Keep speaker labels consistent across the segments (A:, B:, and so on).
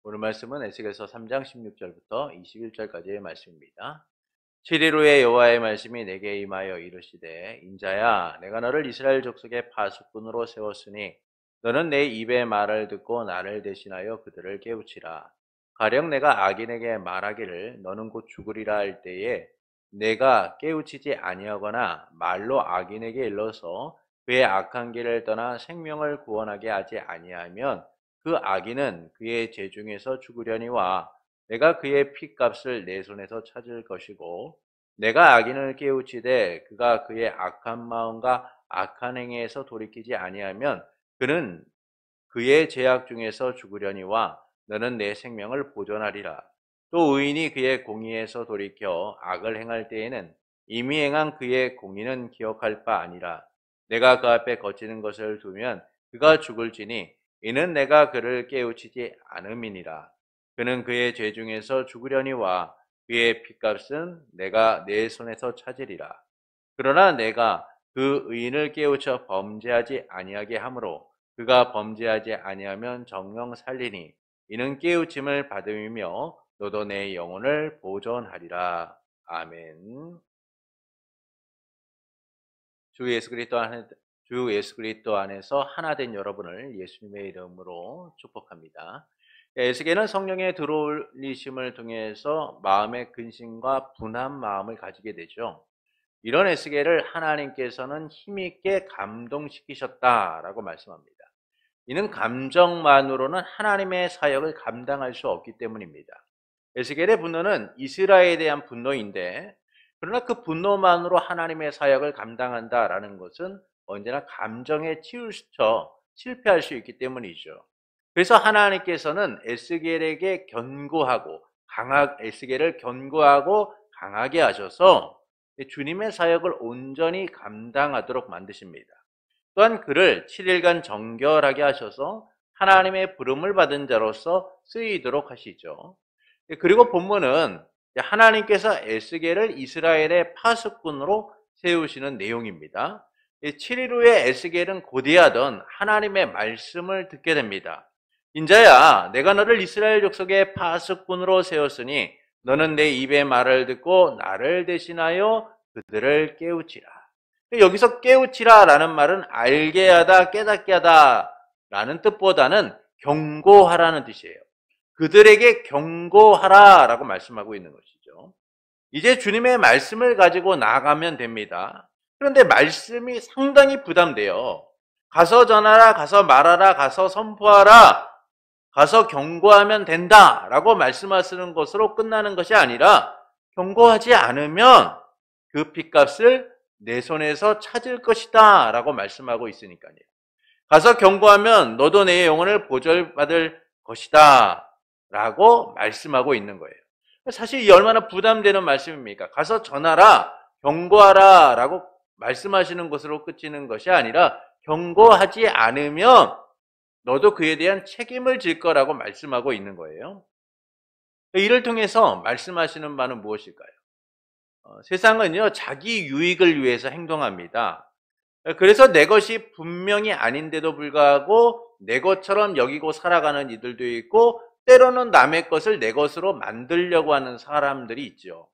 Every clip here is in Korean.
A: 오늘 말씀은 에스겔서 3장 16절부터 21절까지의 말씀입니다. 7일 후에 여호와의 말씀이 내게 임하여 이르시되 인자야 내가 너를 이스라엘 족속의 파수꾼으로 세웠으니 너는 내 입의 말을 듣고 나를 대신하여 그들을 깨우치라. 가령 내가 악인에게 말하기를 너는 곧 죽으리라 할 때에 내가 깨우치지 아니하거나 말로 악인에게 일러서 그의 악한 길을 떠나 생명을 구원하게 하지 아니하면 그 악인은 그의 죄중에서 죽으려니와 내가 그의 핏값을 내 손에서 찾을 것이고 내가 악인을 깨우치되 그가 그의 악한 마음과 악한 행위에서 돌이키지 아니하면 그는 그의 죄악 중에서 죽으려니와 너는 내 생명을 보존하리라. 또 의인이 그의 공의에서 돌이켜 악을 행할 때에는 이미 행한 그의 공의는 기억할 바 아니라 내가 그 앞에 거치는 것을 두면 그가 죽을지니 이는 내가 그를 깨우치지 않음이니라. 그는 그의 죄 중에서 죽으려니와 그의 핏값은 내가 내 손에서 찾으리라. 그러나 내가 그 의인을 깨우쳐 범죄하지 아니하게 하므로 그가 범죄하지 아니하면 정령 살리니 이는 깨우침을 받음이며 너도 내 영혼을 보존하리라. 아멘. 주 예수 그리스도 안에서 하나된 여러분을 예수님의 이름으로 축복합니다. 에스겔은 성령의 들어올리심을 통해서 마음의 근심과 분한 마음을 가지게 되죠. 이런 에스겔을 하나님께서는 힘있게 감동시키셨다라고 말씀합니다. 이는 감정만으로는 하나님의 사역을 감당할 수 없기 때문입니다. 에스겔의 분노는 이스라엘에 대한 분노인데 그러나 그 분노만으로 하나님의 사역을 감당한다라는 것은 언제나 감정에 치우쳐 실패할 수 있기 때문이죠. 그래서 하나님께서는 에스겔을 견고하고 강하게 하셔서 주님의 사역을 온전히 감당하도록 만드십니다. 또한 그를 7일간 정결하게 하셔서 하나님의 부름을 받은 자로서 쓰이도록 하시죠. 그리고 본문은 하나님께서 에스겔을 이스라엘의 파수꾼으로 세우시는 내용입니다. 7일 후에 에스겔은 고대하던 하나님의 말씀을 듣게 됩니다. 인자야 내가 너를 이스라엘 족속의 파수꾼으로 세웠으니 너는 내 입의 말을 듣고 나를 대신하여 그들을 깨우치라. 여기서 깨우치라라는 말은 알게 하다, 깨닫게 하다라는 뜻보다는 경고하라는 뜻이에요. 그들에게 경고하라라고 말씀하고 있는 것이죠. 이제 주님의 말씀을 가지고 나아가면 됩니다. 그런데 말씀이 상당히 부담돼요. 가서 전하라, 가서 말하라, 가서 선포하라, 가서 경고하면 된다라고 말씀하시는 것으로 끝나는 것이 아니라 경고하지 않으면 그 핏값을 내 손에서 찾을 것이다 라고 말씀하고 있으니까요. 가서 경고하면 너도 내 영혼을 보존받을 것이다 라고 말씀하고 있는 거예요. 사실 이 얼마나 부담되는 말씀입니까? 가서 전하라, 경고하라 라고 말씀하시는 것으로 끝이는 것이 아니라 경고하지 않으면 너도 그에 대한 책임을 질 거라고 말씀하고 있는 거예요. 이를 통해서 말씀하시는 바는 무엇일까요? 세상은요, 자기 유익을 위해서 행동합니다. 그래서 내 것이 분명히 아닌데도 불구하고 내 것처럼 여기고 살아가는 이들도 있고 때로는 남의 것을 내 것으로 만들려고 하는 사람들이 있죠.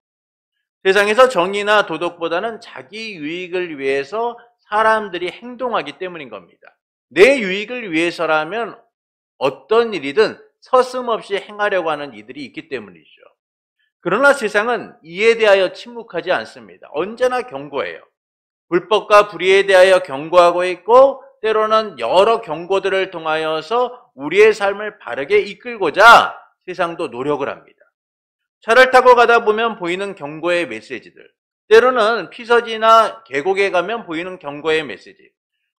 A: 세상에서 정의나 도덕보다는 자기 유익을 위해서 사람들이 행동하기 때문인 겁니다. 내 유익을 위해서라면 어떤 일이든 서슴없이 행하려고 하는 이들이 있기 때문이죠. 그러나 세상은 이에 대하여 침묵하지 않습니다. 언제나 경고해요. 불법과 불의에 대하여 경고하고 있고 때로는 여러 경고들을 통하여서 우리의 삶을 바르게 이끌고자 세상도 노력을 합니다. 차를 타고 가다 보면 보이는 경고의 메시지들, 때로는 피서지나 계곡에 가면 보이는 경고의 메시지,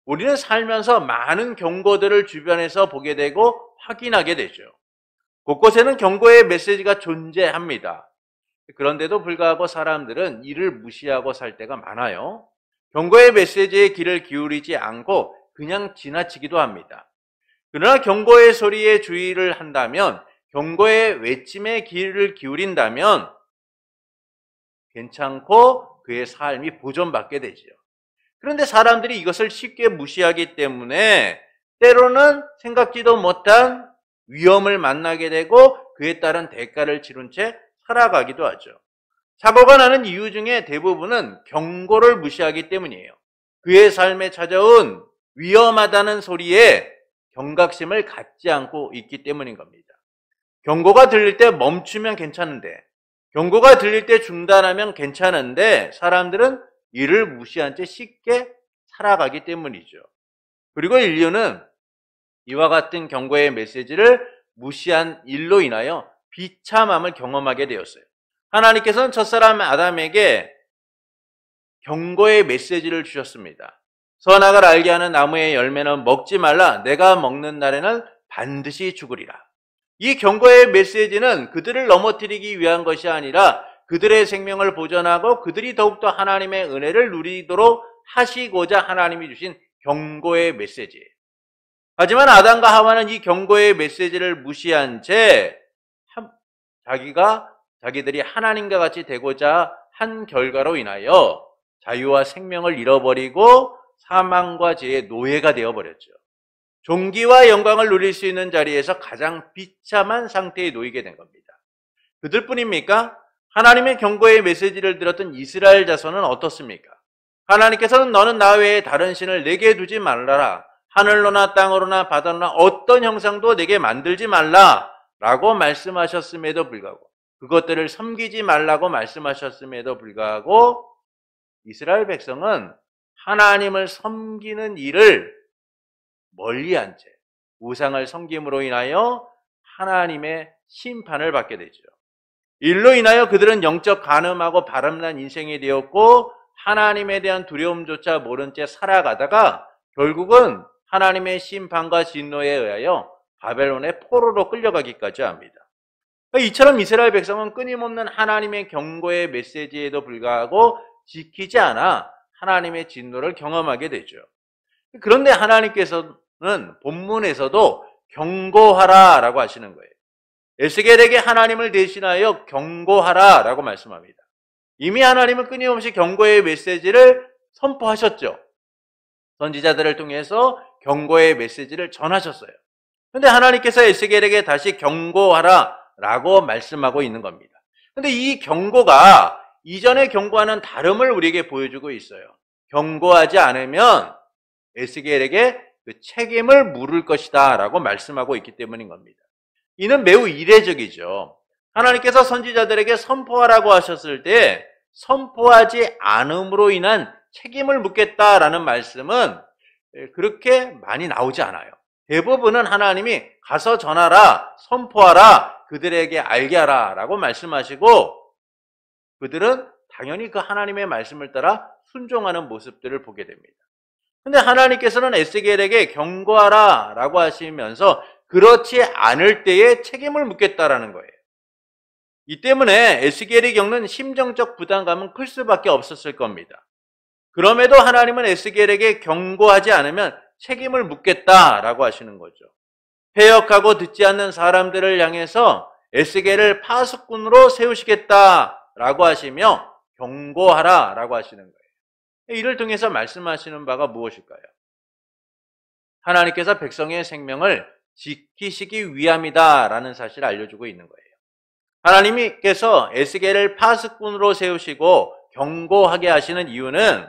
A: 우리는 살면서 많은 경고들을 주변에서 보게 되고 확인하게 되죠. 곳곳에는 경고의 메시지가 존재합니다. 그런데도 불구하고 사람들은 이를 무시하고 살 때가 많아요. 경고의 메시지에 귀를 기울이지 않고 그냥 지나치기도 합니다. 그러나 경고의 소리에 주의를 한다면, 경고의 외침에 귀를 기울인다면 괜찮고 그의 삶이 보존받게 되죠. 그런데 사람들이 이것을 쉽게 무시하기 때문에 때로는 생각지도 못한 위험을 만나게 되고 그에 따른 대가를 치른 채 살아가기도 하죠. 사고가 나는 이유 중에 대부분은 경고를 무시하기 때문이에요. 그의 삶에 찾아온 위험하다는 소리에 경각심을 갖지 않고 있기 때문인 겁니다. 경고가 들릴 때 멈추면 괜찮은데, 경고가 들릴 때 중단하면 괜찮은데 사람들은 이를 무시한 채 쉽게 살아가기 때문이죠. 그리고 인류는 이와 같은 경고의 메시지를 무시한 일로 인하여 비참함을 경험하게 되었어요. 하나님께서는 첫사람 아담에게 경고의 메시지를 주셨습니다. 선악을 알게 하는 나무의 열매는 먹지 말라. 내가 먹는 날에는 반드시 죽으리라. 이 경고의 메시지는 그들을 넘어뜨리기 위한 것이 아니라 그들의 생명을 보존하고 그들이 더욱더 하나님의 은혜를 누리도록 하시고자 하나님이 주신 경고의 메시지예요. 하지만 아담과 하와는 이 경고의 메시지를 무시한 채 자기들이 하나님과 같이 되고자 한 결과로 인하여 자유와 생명을 잃어버리고 사망과 죄의 노예가 되어버렸죠. 존귀와 영광을 누릴 수 있는 자리에서 가장 비참한 상태에 놓이게 된 겁니다. 그들뿐입니까? 하나님의 경고의 메시지를 들었던 이스라엘 자손은 어떻습니까? 하나님께서는 너는 나 외에 다른 신을 내게 두지 말라라. 하늘로나 땅으로나 바다로나 어떤 형상도 내게 만들지 말라 라고 말씀하셨음에도 불구하고, 그것들을 섬기지 말라고 말씀하셨음에도 불구하고 이스라엘 백성은 하나님을 섬기는 일을 멀리한 채 우상을 섬김으로 인하여 하나님의 심판을 받게 되죠. 일로 인하여 그들은 영적 간음하고 바람난 인생이 되었고 하나님에 대한 두려움조차 모른 채 살아가다가 결국은 하나님의 심판과 진노에 의하여 바벨론의 포로로 끌려가기까지 합니다. 이처럼 이스라엘 백성은 끊임없는 하나님의 경고의 메시지에도 불구하고 지키지 않아 하나님의 진노를 경험하게 되죠. 그런데 하나님께서는 본문에서도 경고하라 라고 하시는 거예요. 에스겔에게 하나님을 대신하여 경고하라 라고 말씀합니다. 이미 하나님은 끊임없이 경고의 메시지를 선포하셨죠. 선지자들을 통해서 경고의 메시지를 전하셨어요. 그런데 하나님께서 에스겔에게 다시 경고하라 라고 말씀하고 있는 겁니다. 그런데 이 경고가 이전의 경고와는 다름을 우리에게 보여주고 있어요. 경고하지 않으면 에스겔에게 그 책임을 물을 것이다 라고 말씀하고 있기 때문인 겁니다. 이는 매우 이례적이죠. 하나님께서 선지자들에게 선포하라고 하셨을 때 선포하지 않음으로 인한 책임을 묻겠다라는 말씀은 그렇게 많이 나오지 않아요. 대부분은 하나님이 가서 전하라, 선포하라, 그들에게 알게 하라 라고 말씀하시고 그들은 당연히 그 하나님의 말씀을 따라 순종하는 모습들을 보게 됩니다. 그런데 하나님께서는 에스겔에게 경고하라 라고 하시면서 그렇지 않을 때에 책임을 묻겠다라는 거예요. 이 때문에 에스겔이 겪는 심정적 부담감은 클 수밖에 없었을 겁니다. 그럼에도 하나님은 에스겔에게 경고하지 않으면 책임을 묻겠다라고 하시는 거죠. 패역하고 듣지 않는 사람들을 향해서 에스겔을 파수꾼으로 세우시겠다라고 하시며 경고하라라고 하시는 거예요. 이를 통해서 말씀하시는 바가 무엇일까요? 하나님께서 백성의 생명을 지키시기 위함이다라는 사실을 알려주고 있는 거예요. 하나님께서 에스겔을 파수꾼으로 세우시고 경고하게 하시는 이유는,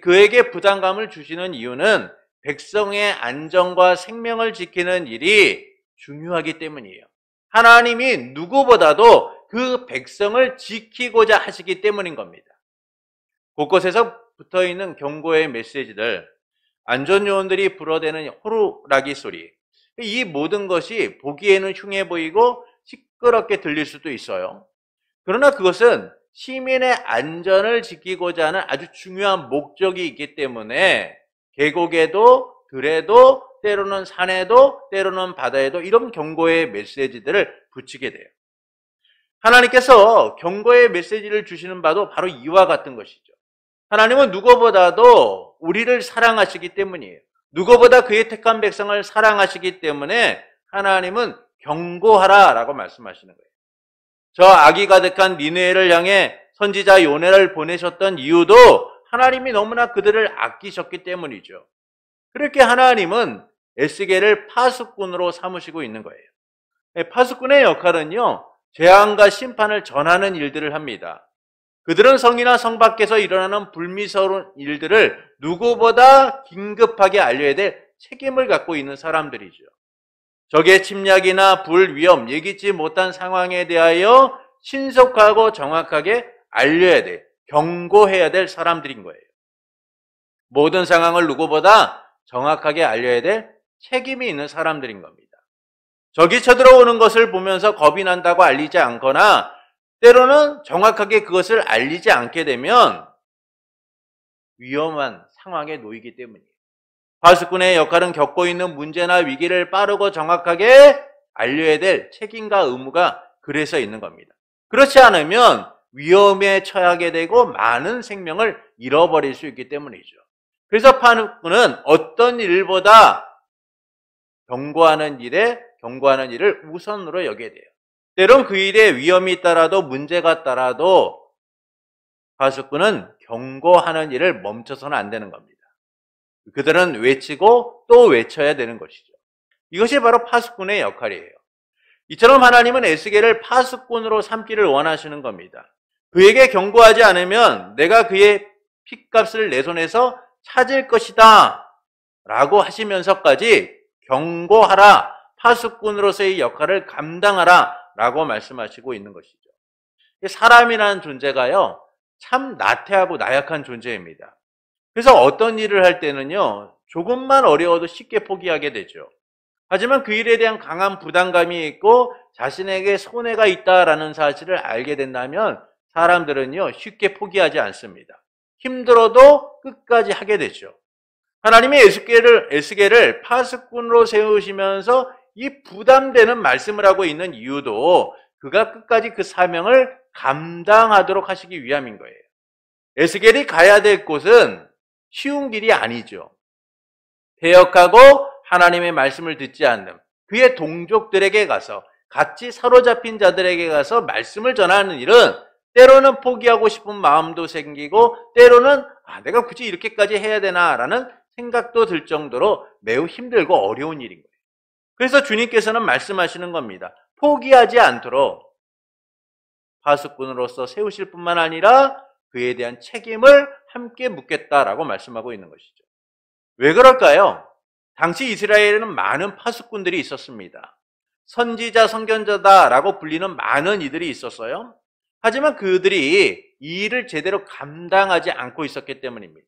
A: 그에게 부담감을 주시는 이유는 백성의 안전과 생명을 지키는 일이 중요하기 때문이에요. 하나님이 누구보다도 그 백성을 지키고자 하시기 때문인 겁니다. 곳곳에서 붙어있는 경고의 메시지들, 안전요원들이 불어대는 호루라기 소리, 이 모든 것이 보기에는 흉해 보이고 시끄럽게 들릴 수도 있어요. 그러나 그것은 시민의 안전을 지키고자 하는 아주 중요한 목적이 있기 때문에 계곡에도 들에도 때로는 산에도 때로는 바다에도 이런 경고의 메시지들을 붙이게 돼요. 하나님께서 경고의 메시지를 주시는 바도 바로 이와 같은 것이죠. 하나님은 누구보다도 우리를 사랑하시기 때문이에요. 누구보다 그의 택한 백성을 사랑하시기 때문에 하나님은 경고하라 라고 말씀하시는 거예요. 저 악이 가득한 니느웨를 향해 선지자 요나를 보내셨던 이유도 하나님이 너무나 그들을 아끼셨기 때문이죠. 그렇게 하나님은 에스겔을 파수꾼으로 삼으시고 있는 거예요. 파수꾼의 역할은요, 재앙과 심판을 전하는 일들을 합니다. 그들은 성이나 성 밖에서 일어나는 불미스러운 일들을 누구보다 긴급하게 알려야 될 책임을 갖고 있는 사람들이죠. 적의 침략이나 불, 위험, 예기치 못한 상황에 대하여 신속하고 정확하게 알려야 돼, 경고해야 될 사람들인 거예요. 모든 상황을 누구보다 정확하게 알려야 될 책임이 있는 사람들인 겁니다. 적이 쳐들어오는 것을 보면서 겁이 난다고 알리지 않거나 때로는 정확하게 그것을 알리지 않게 되면 위험한 상황에 놓이기 때문이에요. 파수꾼의 역할은 겪고 있는 문제나 위기를 빠르고 정확하게 알려야 될 책임과 의무가 그래서 있는 겁니다. 그렇지 않으면 위험에 처하게 되고 많은 생명을 잃어버릴 수 있기 때문이죠. 그래서 파수꾼은 어떤 일보다 경고하는 일을 우선으로 여겨야 돼요. 때론 그 일에 위험이 있더라도 문제가 있더라도 파수꾼은 경고하는 일을 멈춰서는 안 되는 겁니다. 그들은 외치고 또 외쳐야 되는 것이죠. 이것이 바로 파수꾼의 역할이에요. 이처럼 하나님은 에스겔을 파수꾼으로 삼기를 원하시는 겁니다. 그에게 경고하지 않으면 내가 그의 핏값을 내 손에서 찾을 것이다 라고 하시면서까지 경고하라, 파수꾼으로서의 역할을 감당하라 라고 말씀하시고 있는 것이죠. 사람이라는 존재가요, 참 나태하고 나약한 존재입니다. 그래서 어떤 일을 할 때는요, 조금만 어려워도 쉽게 포기하게 되죠. 하지만 그 일에 대한 강한 부담감이 있고 자신에게 손해가 있다라는 사실을 알게 된다면 사람들은요, 쉽게 포기하지 않습니다. 힘들어도 끝까지 하게 되죠. 하나님이 에스겔을 파수꾼으로 세우시면서 이 부담되는 말씀을 하고 있는 이유도 그가 끝까지 그 사명을 감당하도록 하시기 위함인 거예요. 에스겔이 가야 될 곳은 쉬운 길이 아니죠. 배역하고 하나님의 말씀을 듣지 않는 그의 동족들에게 가서, 같이 사로잡힌 자들에게 가서 말씀을 전하는 일은 때로는 포기하고 싶은 마음도 생기고 때로는 내가 굳이 이렇게까지 해야 되나라는 생각도 들 정도로 매우 힘들고 어려운 일인 거예요. 그래서 주님께서는 말씀하시는 겁니다. 포기하지 않도록 파수꾼으로서 세우실 뿐만 아니라 그에 대한 책임을 함께 묻겠다라고 말씀하고 있는 것이죠. 왜 그럴까요? 당시 이스라엘에는 많은 파수꾼들이 있었습니다. 선지자, 선견자다라고 불리는 많은 이들이 있었어요. 하지만 그들이 이 일을 제대로 감당하지 않고 있었기 때문입니다.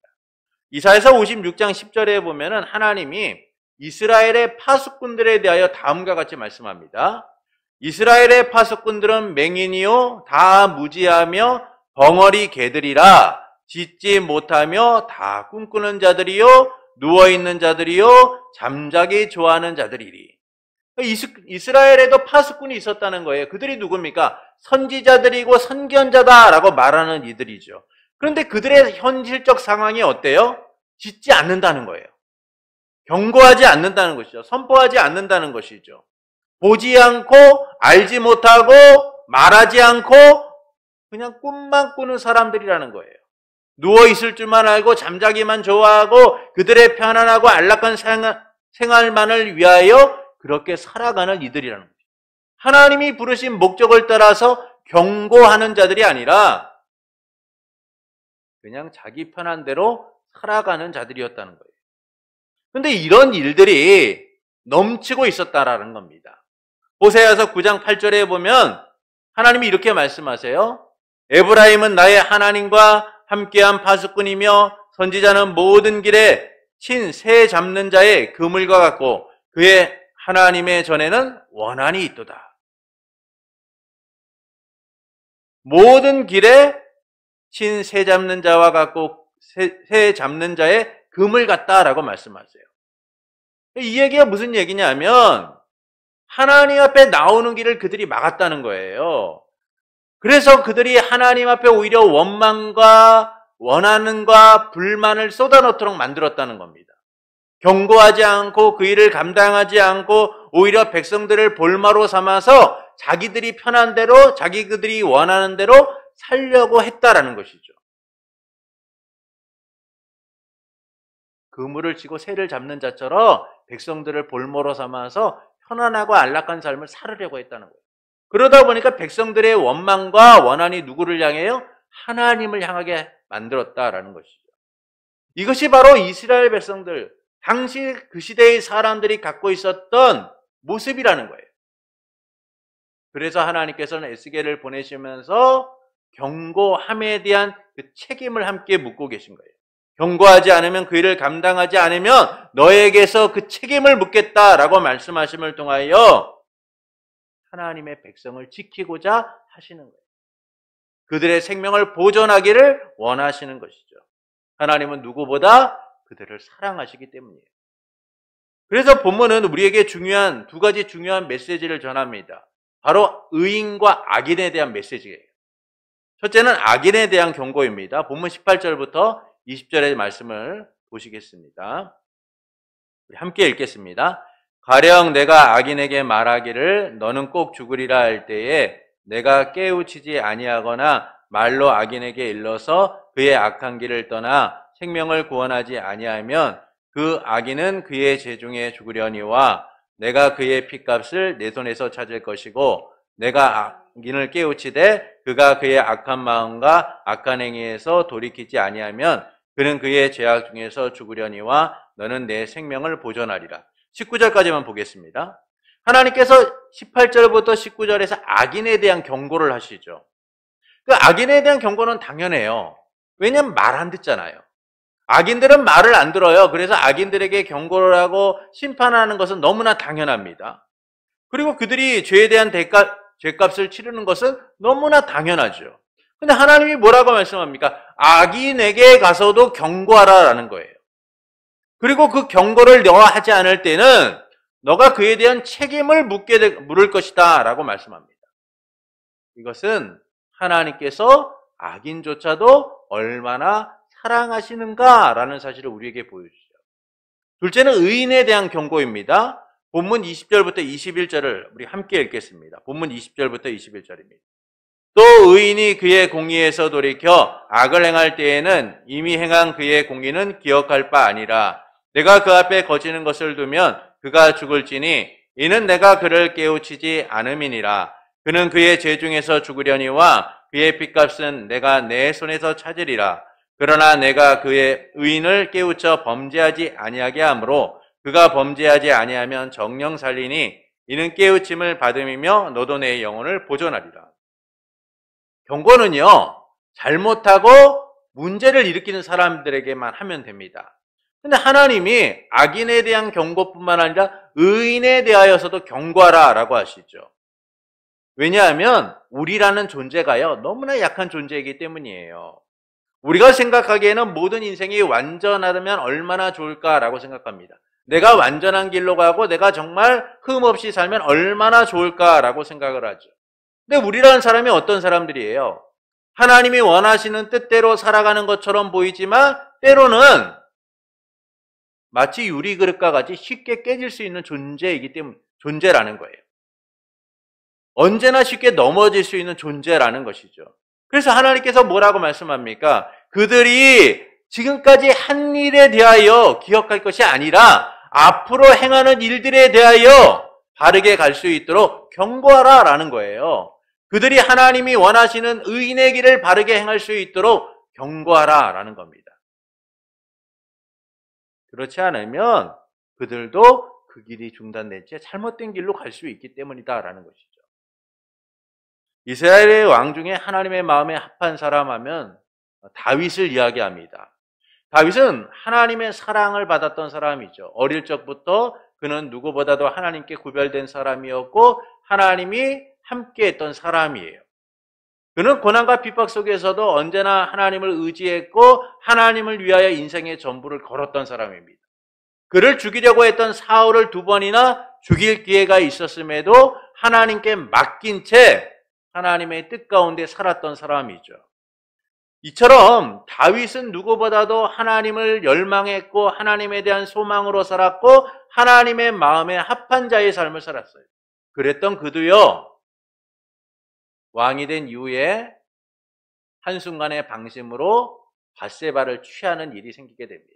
A: 이사야서 56장 10절에 보면은 하나님이 이스라엘의 파수꾼들에 대하여 다음과 같이 말씀합니다. 이스라엘의 파수꾼들은 맹인이요 다 무지하며 벙어리 개들이라, 짖지 못하며 다 꿈꾸는 자들이요 누워있는 자들이요 잠자기 좋아하는 자들이리. 이스라엘에도 파수꾼이 있었다는 거예요. 그들이 누굽니까? 선지자들이고 선견자다라고 말하는 이들이죠. 그런데 그들의 현실적 상황이 어때요? 짖지 않는다는 거예요. 경고하지 않는다는 것이죠. 선포하지 않는다는 것이죠. 보지 않고 알지 못하고 말하지 않고 그냥 꿈만 꾸는 사람들이라는 거예요. 누워있을 줄만 알고 잠자기만 좋아하고 그들의 편안하고 안락한 생활만을 위하여 그렇게 살아가는 이들이라는 거예요. 하나님이 부르신 목적을 따라서 경고하는 자들이 아니라 그냥 자기 편한 대로 살아가는 자들이었다는 거예요. 그런데 이런 일들이 넘치고 있었다라는 겁니다. 호세아서 9장 8절에 보면 하나님이 이렇게 말씀하세요. 에브라임은 나의 하나님과 함께한 파수꾼이며 선지자는 모든 길에 친 새 잡는 자의 그물과 같고 그의 하나님의 전에는 원한이 있도다. 모든 길에 친 새 잡는 자와 같고 새 잡는 자의 그물 같다라고 말씀하세요. 이 얘기가 무슨 얘기냐면 하나님 앞에 나오는 길을 그들이 막았다는 거예요. 그래서 그들이 하나님 앞에 오히려 원망과 원하는과 불만을 쏟아놓도록 만들었다는 겁니다. 경고하지 않고 그 일을 감당하지 않고 오히려 백성들을 볼마로 삼아서 자기들이 편한 대로 자기들이 원하는 대로 살려고 했다라는 것이죠. 그물을 치고 새를 잡는 자처럼 백성들을 볼모로 삼아서 편안하고 안락한 삶을 살으려고 했다는 거예요. 그러다 보니까 백성들의 원망과 원한이 누구를 향해요? 하나님을 향하게 만들었다라는 것이죠. 이것이 바로 이스라엘 백성들, 당시 그 시대의 사람들이 갖고 있었던 모습이라는 거예요. 그래서 하나님께서는 에스겔을 보내시면서 경고함에 대한 그 책임을 함께 묻고 계신 거예요. 경고하지 않으면 그 일을 감당하지 않으면 너에게서 그 책임을 묻겠다라고 말씀하심을 통하여 하나님의 백성을 지키고자 하시는 거예요. 그들의 생명을 보존하기를 원하시는 것이죠. 하나님은 누구보다 그들을 사랑하시기 때문이에요. 그래서 본문은 우리에게 두 가지 중요한 메시지를 전합니다. 바로 의인과 악인에 대한 메시지예요. 첫째는 악인에 대한 경고입니다. 본문 18절부터 20절의 말씀을 보시겠습니다. 우리 함께 읽겠습니다. 가령 내가 악인에게 말하기를 너는 꼭 죽으리라 할 때에 내가 깨우치지 아니하거나 말로 악인에게 일러서 그의 악한 길을 떠나 생명을 구원하지 아니하면 그 악인은 그의 재중에 죽으려니와 내가 그의 핏값을 내 손에서 찾을 것이고 내가 악인을 깨우치되 그가 그의 악한 마음과 악한 행위에서 돌이키지 아니하면 그는 그의 죄악 중에서 죽으려니와 너는 내 생명을 보존하리라. 19절까지만 보겠습니다. 하나님께서 18절부터 19절에서 악인에 대한 경고를 하시죠. 그 악인에 대한 경고는 당연해요. 왜냐하면 말 안 듣잖아요. 악인들은 말을 안 들어요. 그래서 악인들에게 경고를 하고 심판하는 것은 너무나 당연합니다. 그리고 그들이 죄에 대한 죄값을 치르는 것은 너무나 당연하죠. 근데 하나님이 뭐라고 말씀합니까? 악인에게 가서도 경고하라라는 거예요. 그리고 그 경고를 너가 하지 않을 때는 너가 그에 대한 책임을 물을 것이다 라고 말씀합니다. 이것은 하나님께서 악인조차도 얼마나 사랑하시는가라는 사실을 우리에게 보여주시죠. 둘째는 의인에 대한 경고입니다. 본문 20절부터 21절을 우리 함께 읽겠습니다. 본문 20절부터 21절입니다. 또 의인이 그의 공의에서 돌이켜 악을 행할 때에는 이미 행한 그의 공의는 기억할 바 아니라 내가 그 앞에 거치는 것을 두면 그가 죽을지니 이는 내가 그를 깨우치지 않음이니라. 그는 그의 죄 중에서 죽으려니와 그의 핏값은 내가 내 손에서 찾으리라. 그러나 내가 그의 의인을 깨우쳐 범죄하지 아니하게 하므로 그가 범죄하지 아니하면 정령 살리니 이는 깨우침을 받음이며 너도 내 영혼을 보존하리라. 경고는요, 잘못하고 문제를 일으키는 사람들에게만 하면 됩니다. 근데 하나님이 악인에 대한 경고뿐만 아니라 의인에 대하여서도 경고하라 라고 하시죠. 왜냐하면 우리라는 존재가요, 너무나 약한 존재이기 때문이에요. 우리가 생각하기에는 모든 인생이 완전하다면 얼마나 좋을까라고 생각합니다. 내가 완전한 길로 가고 내가 정말 흠없이 살면 얼마나 좋을까라고 생각을 하죠. 근데 우리라는 사람이 어떤 사람들이에요? 하나님이 원하시는 뜻대로 살아가는 것처럼 보이지만 때로는 마치 유리그릇과 같이 쉽게 깨질 수 있는 존재라는 거예요. 언제나 쉽게 넘어질 수 있는 존재라는 것이죠. 그래서 하나님께서 뭐라고 말씀합니까? 그들이 지금까지 한 일에 대하여 기억할 것이 아니라 앞으로 행하는 일들에 대하여 바르게 갈 수 있도록 경고하라 라는 거예요. 그들이 하나님이 원하시는 의인의 길을 바르게 행할 수 있도록 경고하라 라는 겁니다. 그렇지 않으면 그들도 그 길이 중단된 채 잘못된 길로 갈 수 있기 때문이다 라는 것이죠. 이스라엘의 왕 중에 하나님의 마음에 합한 사람 하면 다윗을 이야기합니다. 다윗은 하나님의 사랑을 받았던 사람이죠. 어릴 적부터 그는 누구보다도 하나님께 구별된 사람이었고 하나님이 함께했던 사람이에요. 그는 고난과 핍박 속에서도 언제나 하나님을 의지했고 하나님을 위하여 인생의 전부를 걸었던 사람입니다. 그를 죽이려고 했던 사울을 2번이나 죽일 기회가 있었음에도 하나님께 맡긴 채 하나님의 뜻 가운데 살았던 사람이죠. 이처럼 다윗은 누구보다도 하나님을 열망했고 하나님에 대한 소망으로 살았고 하나님의 마음에 합한 자의 삶을 살았어요. 그랬던 그도요, 왕이 된 이후에 한순간의 방심으로 밧세바를 취하는 일이 생기게 됩니다.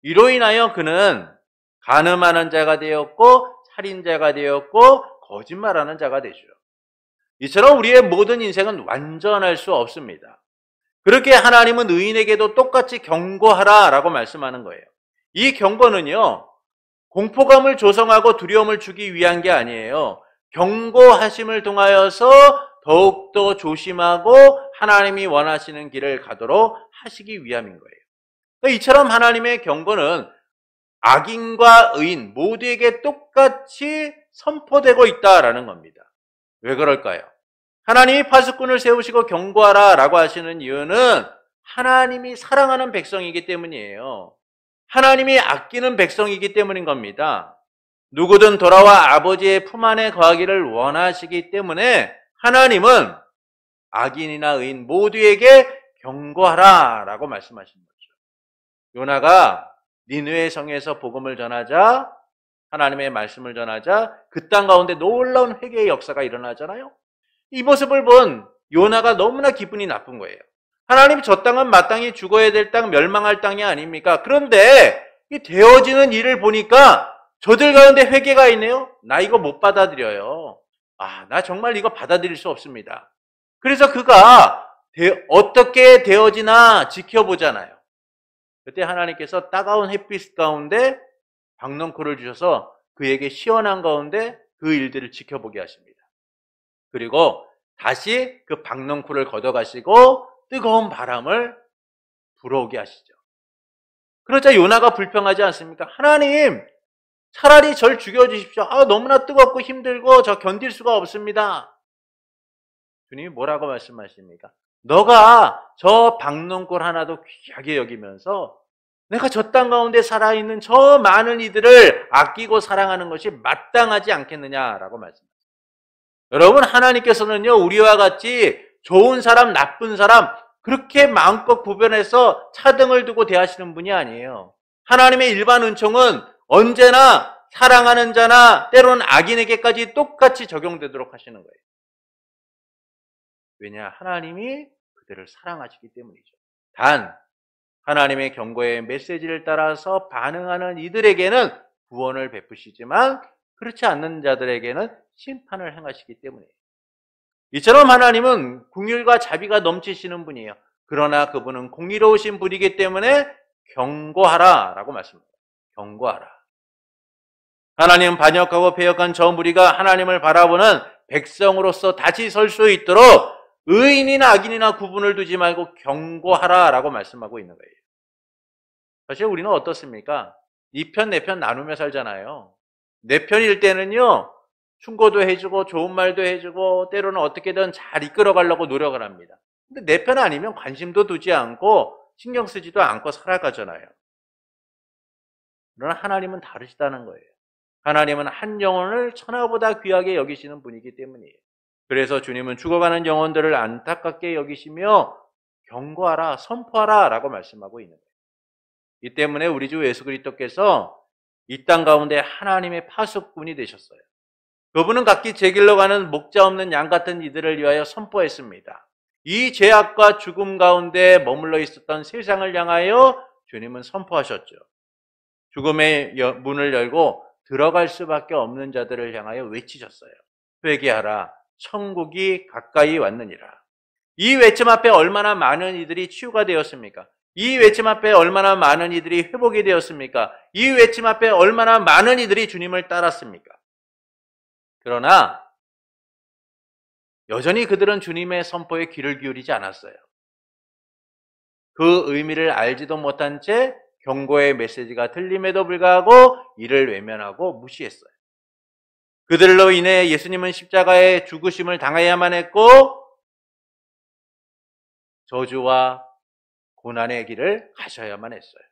A: 이로 인하여 그는 간음하는 자가 되었고 살인자가 되었고 거짓말하는 자가 되죠. 이처럼 우리의 모든 인생은 완전할 수 없습니다. 그렇게 하나님은 의인에게도 똑같이 경고하라라고 말씀하는 거예요. 이 경고는요, 공포감을 조성하고 두려움을 주기 위한 게 아니에요. 경고하심을 통하여서 더욱더 조심하고 하나님이 원하시는 길을 가도록 하시기 위함인 거예요. 이처럼 하나님의 경고는 악인과 의인 모두에게 똑같이 선포되고 있다라는 겁니다. 왜 그럴까요? 하나님이 파수꾼을 세우시고 경고하라 라고 하시는 이유는 하나님이 사랑하는 백성이기 때문이에요. 하나님이 아끼는 백성이기 때문인 겁니다. 누구든 돌아와 아버지의 품 안에 거하기를 원하시기 때문에 하나님은 악인이나 의인 모두에게 경고하라 라고 말씀하신 거죠. 요나가 니느웨 성에서 복음을 전하자, 하나님의 말씀을 전하자 그 땅 가운데 놀라운 회개의 역사가 일어나잖아요. 이 모습을 본 요나가 너무나 기분이 나쁜 거예요. 하나님, 저 땅은 마땅히 죽어야 될 땅, 멸망할 땅이 아닙니까? 그런데 이 되어지는 일을 보니까 저들 가운데 회개가 있네요. 나 이거 못 받아들여요. 나 정말 이거 받아들일 수 없습니다. 그래서 그가 어떻게 되어지나 지켜보잖아요. 그때 하나님께서 따가운 햇빛 가운데 박넝쿨을 주셔서 그에게 시원한 가운데 그 일들을 지켜보게 하십니다. 그리고 다시 그 박넝쿨을 걷어가시고 뜨거운 바람을 불어오게 하시죠. 그러자 요나가 불평하지 않습니까? 하나님, 차라리 절 죽여주십시오. 너무나 뜨겁고 힘들고 저 견딜 수가 없습니다. 주님이 뭐라고 말씀하십니까? 너가 저 박넝쿨 하나도 귀하게 여기면서 내가 저 땅 가운데 살아있는 저 많은 이들을 아끼고 사랑하는 것이 마땅하지 않겠느냐라고 말씀하십니다. 여러분, 하나님께서는요, 우리와 같이 좋은 사람, 나쁜 사람 그렇게 마음껏 구별해서 차등을 두고 대하시는 분이 아니에요. 하나님의 일반 은총은 언제나 사랑하는 자나 때로는 악인에게까지 똑같이 적용되도록 하시는 거예요. 왜냐? 하나님이 그들을 사랑하시기 때문이죠. 단, 하나님의 경고의 메시지를 따라서 반응하는 이들에게는 구원을 베푸시지만 그렇지 않는 자들에게는 심판을 행하시기 때문이에요. 이처럼 하나님은 긍휼과 자비가 넘치시는 분이에요. 그러나 그분은 공의로우신 분이기 때문에 경고하라 라고 말씀합니다. 경고하라. 하나님 반역하고 배역한 저 무리가 하나님을 바라보는 백성으로서 다시 설 수 있도록 의인이나 악인이나 구분을 두지 말고 경고하라 라고 말씀하고 있는 거예요. 사실 우리는 어떻습니까? 이 편, 내 편 나누며 살잖아요. 내 편일 때는요, 충고도 해주고 좋은 말도 해주고 때로는 어떻게든 잘 이끌어가려고 노력을 합니다. 근데 내 편 아니면 관심도 두지 않고 신경 쓰지도 않고 살아가잖아요. 그러나 하나님은 다르시다는 거예요. 하나님은 한 영혼을 천하보다 귀하게 여기시는 분이기 때문이에요. 그래서 주님은 죽어가는 영혼들을 안타깝게 여기시며 경고하라, 선포하라 라고 말씀하고 있는 거예요. 이 때문에 우리 주 예수 그리스도께서 이 땅 가운데 하나님의 파수꾼이 되셨어요. 그분은 각기 제 길로 가는 목자 없는 양 같은 이들을 위하여 선포했습니다. 이 죄악과 죽음 가운데 머물러 있었던 세상을 향하여 주님은 선포하셨죠. 죽음의 문을 열고 들어갈 수밖에 없는 자들을 향하여 외치셨어요. 회개하라, 천국이 가까이 왔느니라. 이 외침 앞에 얼마나 많은 이들이 치유가 되었습니까? 이 외침 앞에 얼마나 많은 이들이 회복이 되었습니까? 이 외침 앞에 얼마나 많은 이들이 주님을 따랐습니까? 그러나 여전히 그들은 주님의 선포에 귀를 기울이지 않았어요. 그 의미를 알지도 못한 채 경고의 메시지가 들림에도 불구하고 이를 외면하고 무시했어요. 그들로 인해 예수님은 십자가의 죽으심을 당해야만 했고 저주와 고난의 길을 가셔야만 했어요.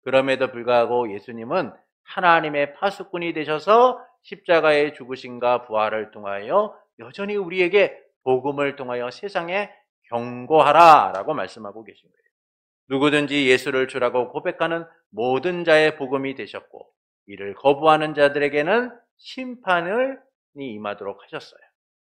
A: 그럼에도 불구하고 예수님은 하나님의 파수꾼이 되셔서 십자가의 죽으심과 부활을 통하여 여전히 우리에게 복음을 통하여 세상에 경고하라 라고 말씀하고 계신 거예요. 누구든지 예수를 주라고 고백하는 모든 자의 복음이 되셨고 이를 거부하는 자들에게는 심판이 임하도록 하셨어요.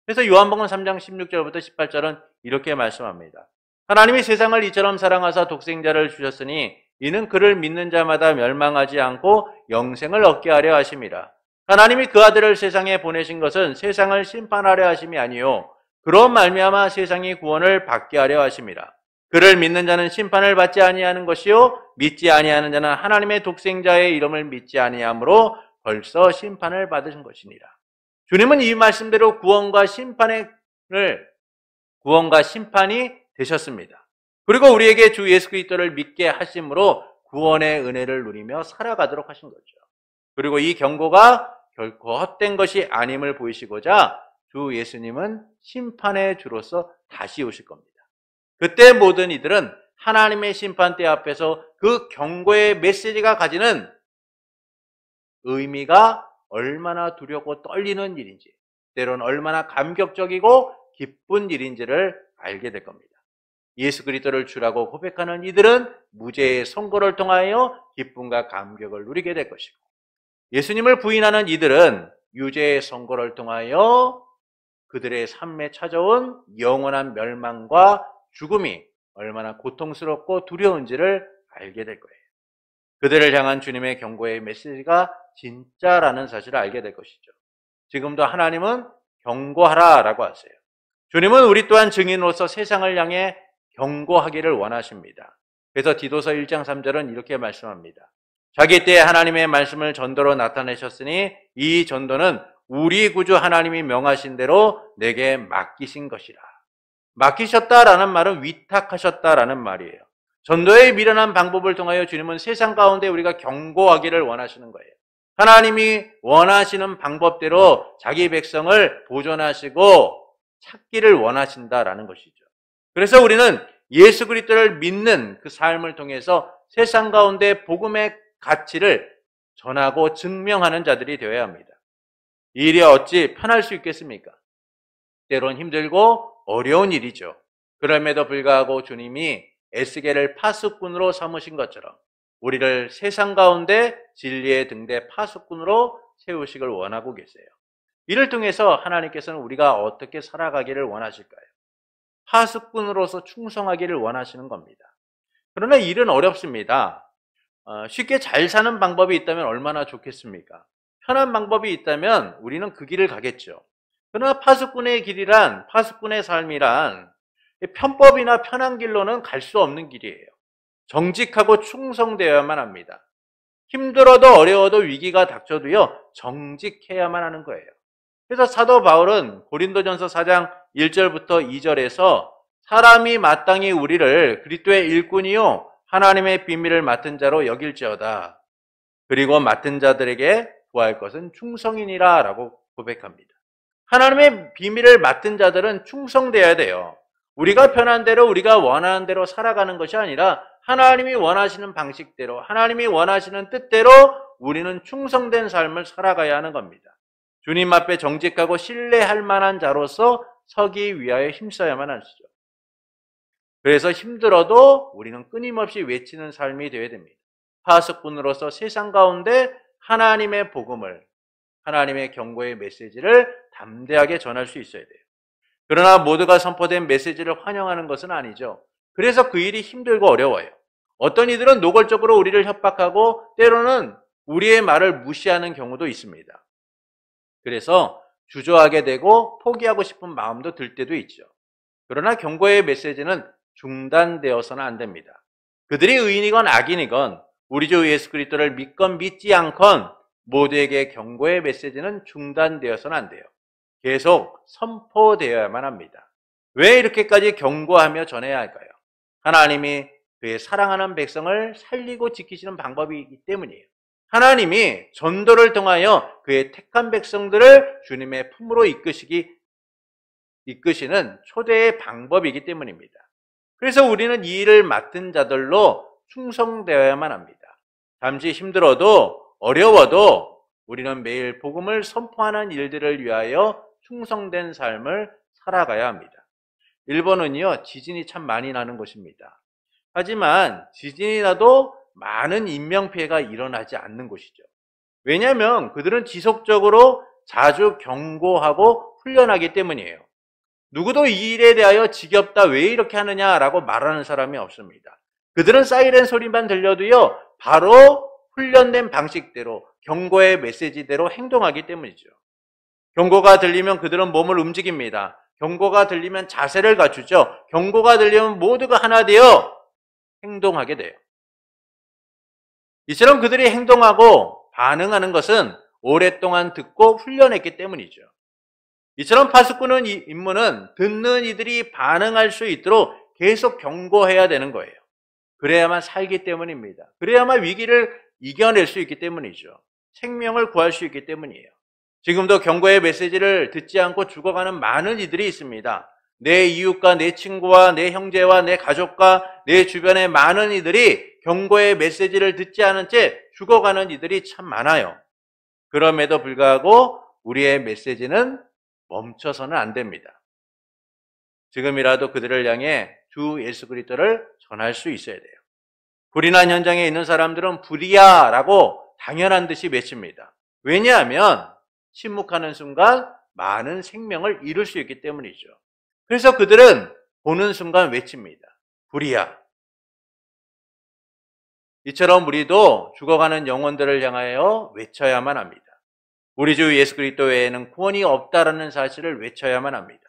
A: 그래서 요한복음 3장 16절부터 18절은 이렇게 말씀합니다. 하나님이 세상을 이처럼 사랑하사 독생자를 주셨으니 이는 그를 믿는 자마다 멸망하지 않고 영생을 얻게 하려 하심이라. 하나님이 그 아들을 세상에 보내신 것은 세상을 심판하려 하심이 아니요 그런 말미암아 세상이 구원을 받게 하려 하심이라. 그를 믿는 자는 심판을 받지 아니하는 것이요 믿지 아니하는 자는 하나님의 독생자의 이름을 믿지 아니하므로 벌써 심판을 받으신 것이니라. 주님은 이 말씀대로 구원과 심판이 되셨습니다. 그리고 우리에게 주 예수 그리스도를 믿게 하심으로 구원의 은혜를 누리며 살아가도록 하신 거죠. 그리고 이 경고가 결코 헛된 것이 아님을 보이시고자 주 예수님은 심판의 주로서 다시 오실 겁니다. 그때 모든 이들은 하나님의 심판대 앞에서 그 경고의 메시지가 가지는 의미가 얼마나 두렵고 떨리는 일인지, 때로는 얼마나 감격적이고 기쁜 일인지를 알게 될 겁니다. 예수 그리스도를 주라고 고백하는 이들은 무죄의 선고를 통하여 기쁨과 감격을 누리게 될 것이고, 예수님을 부인하는 이들은 유죄의 선고를 통하여 그들의 삶에 찾아온 영원한 멸망과 죽음이 얼마나 고통스럽고 두려운지를 알게 될 거예요. 그들을 향한 주님의 경고의 메시지가 진짜라는 사실을 알게 될 것이죠. 지금도 하나님은 경고하라라고 하세요. 주님은 우리 또한 증인으로서 세상을 향해 경고하기를 원하십니다. 그래서 디도서 1장 3절은 이렇게 말씀합니다. 자기 때에 하나님의 말씀을 전도로 나타내셨으니 이 전도는 우리 구주 하나님이 명하신 대로 내게 맡기신 것이라. 맡기셨다라는 말은 위탁하셨다라는 말이에요. 전도의 미련한 방법을 통하여 주님은 세상 가운데 우리가 경고하기를 원하시는 거예요. 하나님이 원하시는 방법대로 자기 백성을 보존하시고 찾기를 원하신다라는 것이죠. 그래서 우리는 예수 그리스도를 믿는 그 삶을 통해서 세상 가운데 복음의 가치를 전하고 증명하는 자들이 되어야 합니다. 이 일이 어찌 편할 수 있겠습니까? 때론 힘들고 어려운 일이죠. 그럼에도 불구하고 주님이 에스겔을 파수꾼으로 삼으신 것처럼 우리를 세상 가운데 진리의 등대 파수꾼으로 세우시길 원하고 계세요. 이를 통해서 하나님께서는 우리가 어떻게 살아가기를 원하실까요? 파수꾼으로서 충성하기를 원하시는 겁니다. 그러나 일은 어렵습니다. 쉽게 잘 사는 방법이 있다면 얼마나 좋겠습니까? 편한 방법이 있다면 우리는 그 길을 가겠죠. 그러나 파수꾼의 길이란, 파수꾼의 삶이란 편법이나 편한 길로는 갈 수 없는 길이에요. 정직하고 충성되어야만 합니다. 힘들어도 어려워도 위기가 닥쳐도요, 정직해야만 하는 거예요. 그래서 사도 바울은 고린도전서 4장 1절부터 2절에서 사람이 마땅히 우리를 그리스도의 일꾼이요 하나님의 비밀을 맡은 자로 여길지어다. 그리고 맡은 자들에게 구할 것은 충성이니라 라고 고백합니다. 하나님의 비밀을 맡은 자들은 충성되어야 돼요. 우리가 편한 대로 우리가 원하는 대로 살아가는 것이 아니라 하나님이 원하시는 방식대로 하나님이 원하시는 뜻대로 우리는 충성된 삶을 살아가야 하는 겁니다. 주님 앞에 정직하고 신뢰할 만한 자로서 서기 위하여 힘써야만 하시죠. 그래서 힘들어도 우리는 끊임없이 외치는 삶이 되어야 됩니다. 파수꾼으로서 세상 가운데 하나님의 복음을, 하나님의 경고의 메시지를 담대하게 전할 수 있어야 돼요. 그러나 모두가 선포된 메시지를 환영하는 것은 아니죠. 그래서 그 일이 힘들고 어려워요. 어떤 이들은 노골적으로 우리를 협박하고 때로는 우리의 말을 무시하는 경우도 있습니다. 그래서 주저하게 되고 포기하고 싶은 마음도 들 때도 있죠. 그러나 경고의 메시지는 중단되어서는 안 됩니다. 그들이 의인이건 악인이건 우리 주 예수 그리스도를 믿건 믿지 않건 모두에게 경고의 메시지는 중단되어서는 안 돼요. 계속 선포되어야만 합니다. 왜 이렇게까지 경고하며 전해야 할까요? 하나님이 그의 사랑하는 백성을 살리고 지키시는 방법이기 때문이에요. 하나님이 전도를 통하여 그의 택한 백성들을 주님의 품으로 이끄시는 초대의 방법이기 때문입니다. 그래서 우리는 이 일을 맡은 자들로 충성되어야만 합니다. 잠시 힘들어도 어려워도 우리는 매일 복음을 선포하는 일들을 위하여 충성된 삶을 살아가야 합니다. 일본은요, 지진이 참 많이 나는 곳입니다. 하지만 지진이 나도 많은 인명피해가 일어나지 않는 곳이죠. 왜냐하면 그들은 지속적으로 자주 경고하고 훈련하기 때문이에요. 누구도 이 일에 대하여 지겹다, 왜 이렇게 하느냐라고 말하는 사람이 없습니다. 그들은 사이렌 소리만 들려도요, 바로 훈련된 방식대로 경고의 메시지대로 행동하기 때문이죠. 경고가 들리면 그들은 몸을 움직입니다. 경고가 들리면 자세를 갖추죠. 경고가 들리면 모두가 하나 되어 행동하게 돼요. 이처럼 그들이 행동하고 반응하는 것은 오랫동안 듣고 훈련했기 때문이죠. 이처럼 파수꾼은 이 임무는 듣는 이들이 반응할 수 있도록 계속 경고해야 되는 거예요. 그래야만 살기 때문입니다. 그래야만 위기를 이겨낼 수 있기 때문이죠. 생명을 구할 수 있기 때문이에요. 지금도 경고의 메시지를 듣지 않고 죽어가는 많은 이들이 있습니다. 내 이웃과 내 친구와 내 형제와 내 가족과 내 주변의 많은 이들이 경고의 메시지를 듣지 않은 채 죽어가는 이들이 참 많아요. 그럼에도 불구하고 우리의 메시지는 멈춰서는 안 됩니다. 지금이라도 그들을 향해 주 예수 그리스도를 전할 수 있어야 돼요. 불이 난 현장에 있는 사람들은 불이야 라고 당연한 듯이 외칩니다. 왜냐하면 침묵하는 순간 많은 생명을 잃을 수 있기 때문이죠. 그래서 그들은 보는 순간 외칩니다. 불이야. 이처럼 우리도 죽어가는 영혼들을 향하여 외쳐야만 합니다. 우리 주 예수 그리스도 외에는 구원이 없다라는 사실을 외쳐야만 합니다.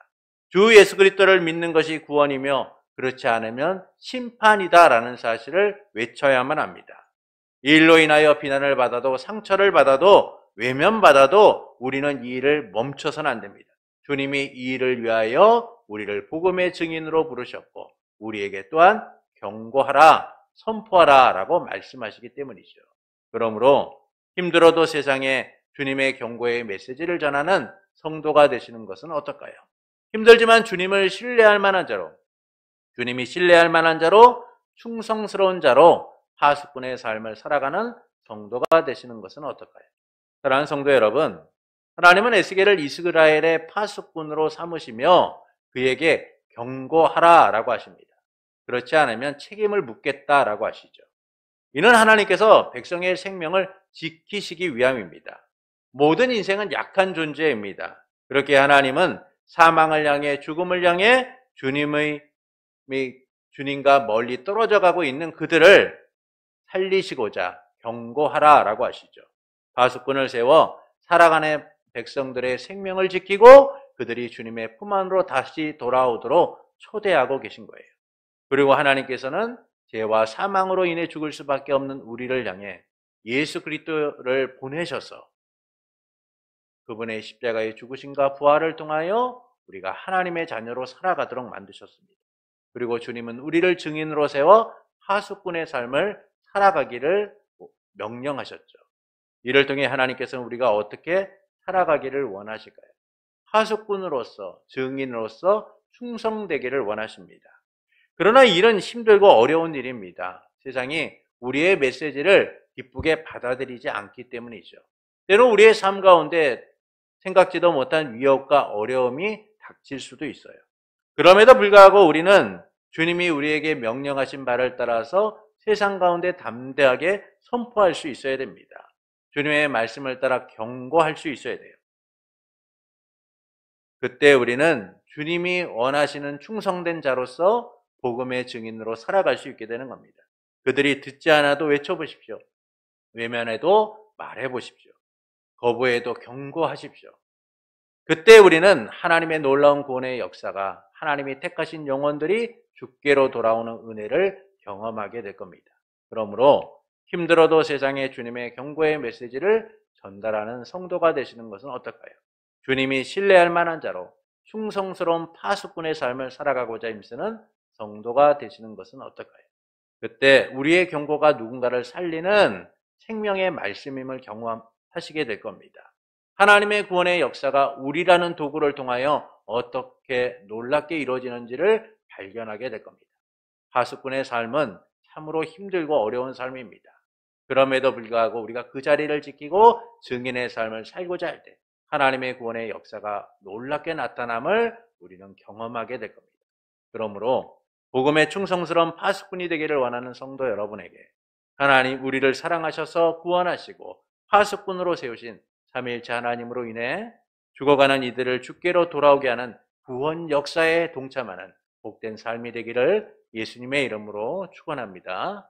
A: 주 예수 그리스도를 믿는 것이 구원이며 그렇지 않으면 심판이다라는 사실을 외쳐야만 합니다. 이 일로 인하여 비난을 받아도 상처를 받아도 외면받아도 우리는 이 일을 멈춰서는 안 됩니다. 주님이 이 일을 위하여 우리를 복음의 증인으로 부르셨고 우리에게 또한 경고하라, 선포하라 라고 말씀하시기 때문이죠. 그러므로 힘들어도 세상에 주님의 경고의 메시지를 전하는 성도가 되시는 것은 어떨까요? 힘들지만 주님을 신뢰할 만한 자로, 주님이 신뢰할 만한 자로, 충성스러운 자로 파수꾼의 삶을 살아가는 성도가 되시는 것은 어떨까요? 사랑하는 성도 여러분, 하나님은 에스겔을 이스라엘의 파수꾼으로 삼으시며 그에게 경고하라 라고 하십니다. 그렇지 않으면 책임을 묻겠다라고 하시죠. 이는 하나님께서 백성의 생명을 지키시기 위함입니다. 모든 인생은 약한 존재입니다. 그렇게 하나님은 사망을 향해 죽음을 향해 주님과 멀리 떨어져 가고 있는 그들을 살리시고자 경고하라라고 하시죠. 파수꾼을 세워 살아가는 백성들의 생명을 지키고 그들이 주님의 품 안으로 다시 돌아오도록 초대하고 계신 거예요. 그리고 하나님께서는 죄와 사망으로 인해 죽을 수밖에 없는 우리를 향해 예수 그리스도를 보내셔서 그분의 십자가의 죽으심과 부활을 통하여 우리가 하나님의 자녀로 살아가도록 만드셨습니다. 그리고 주님은 우리를 증인으로 세워 파수꾼의 삶을 살아가기를 명령하셨죠. 이를 통해 하나님께서는 우리가 어떻게 살아가기를 원하실까요? 파수꾼으로서, 증인으로서 충성되기를 원하십니다. 그러나 일은 힘들고 어려운 일입니다. 세상이 우리의 메시지를 기쁘게 받아들이지 않기 때문이죠. 때로 우리의 삶 가운데 생각지도 못한 위협과 어려움이 닥칠 수도 있어요. 그럼에도 불구하고 우리는 주님이 우리에게 명령하신 바를 따라서 세상 가운데 담대하게 선포할 수 있어야 됩니다. 주님의 말씀을 따라 경고할 수 있어야 돼요. 그때 우리는 주님이 원하시는 충성된 자로서 복음의 증인으로 살아갈 수 있게 되는 겁니다. 그들이 듣지 않아도 외쳐보십시오. 외면해도 말해보십시오. 거부해도 경고하십시오. 그때 우리는 하나님의 놀라운 구원의 역사가 하나님이 택하신 영혼들이 주께로 돌아오는 은혜를 경험하게 될 겁니다. 그러므로 힘들어도 세상에 주님의 경고의 메시지를 전달하는 성도가 되시는 것은 어떨까요? 주님이 신뢰할 만한 자로 충성스러운 파수꾼의 삶을 살아가고자 힘쓰는 성도가 되시는 것은 어떨까요? 그때 우리의 경고가 누군가를 살리는 생명의 말씀임을 경험하시게 될 겁니다. 하나님의 구원의 역사가 우리라는 도구를 통하여 어떻게 놀랍게 이루어지는지를 발견하게 될 겁니다. 파수꾼의 삶은 참으로 힘들고 어려운 삶입니다. 그럼에도 불구하고 우리가 그 자리를 지키고 증인의 삶을 살고자 할 때 하나님의 구원의 역사가 놀랍게 나타남을 우리는 경험하게 될 겁니다. 그러므로 복음의 충성스러운 파수꾼이 되기를 원하는 성도 여러분에게 하나님 우리를 사랑하셔서 구원하시고 파수꾼으로 세우신 삼위일체 하나님으로 인해 죽어가는 이들을 주께로 돌아오게 하는 구원 역사에 동참하는 복된 삶이 되기를 예수님의 이름으로 축원합니다.